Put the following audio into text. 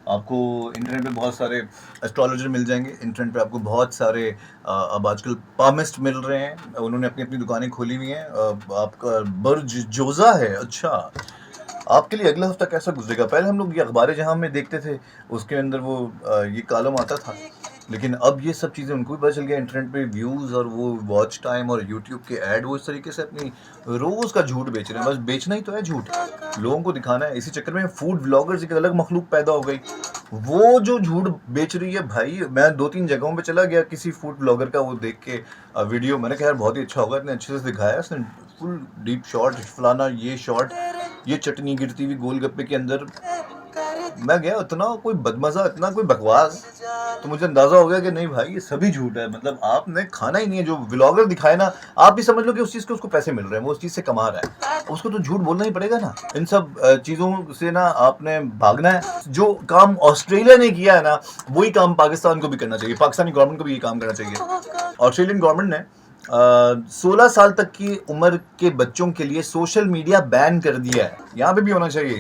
आपको इंटरनेट पे बहुत सारे एस्ट्रोलॉजर मिल जाएंगे। इंटरनेट पे आपको बहुत सारे अब आजकल पामिस्ट मिल रहे हैं, उन्होंने अपनी अपनी दुकानें खोली हुई हैं। आपका बर्ज जोजा है, अच्छा। आपके लिए अगला हफ्ता कैसा गुजरेगा? पहले हम लोग ये अखबार जहां में देखते थे, उसके अंदर वो ये कॉलम आता था, लेकिन अब ये सब चीज़ें उनको भी पता चल गया। इंटरनेट पे व्यूज़ और वो वॉच टाइम और यूट्यूब के ऐड वो इस तरीके से अपनी रोज़ का झूठ बेच रहे हैं। बस बेचना ही तो है झूठ, लोगों को दिखाना है। इसी चक्कर में फूड व्लॉगर्स एक अलग मखलूक पैदा हो गई, वो जो झूठ बेच रही है भाई। मैं 2-3 जगहों पे चला गया किसी फूड ब्लॉगर का वो देख के वीडियो, मैंने कहा यार बहुत ही अच्छा होगा, इतने अच्छे से दिखाया उसने, फुल डीप शॉट, फलाना ये शॉट, ये चटनी गिरती हुई गोलगप्पे के अंदर। मैं गया, इतना कोई बदमजा, इतना कोई बकवास, तो मुझे अंदाजा हो गया कि नहीं भाई ये सभी झूठ है। मतलब आपने खाना ही नहीं है, जो व्लॉगर दिखाए ना, आप भी समझ लो कि उस चीज़ के उसको पैसे मिल रहे हैं, वो उस चीज़ से कमा रहा है, उसको तो झूठ बोलना ही पड़ेगा ना। इन सब चीज़ों से ना आपने भागना है। जो काम ऑस्ट्रेलिया ने किया है ना, वही काम पाकिस्तान को भी करना चाहिए, पाकिस्तानी गवर्नमेंट को भी ये काम करना चाहिए। ऑस्ट्रेलियन गवर्नमेंट ने 16 साल तक की उम्र के बच्चों के लिए सोशल मीडिया बैन कर दिया है, यहाँ पे भी होना चाहिए।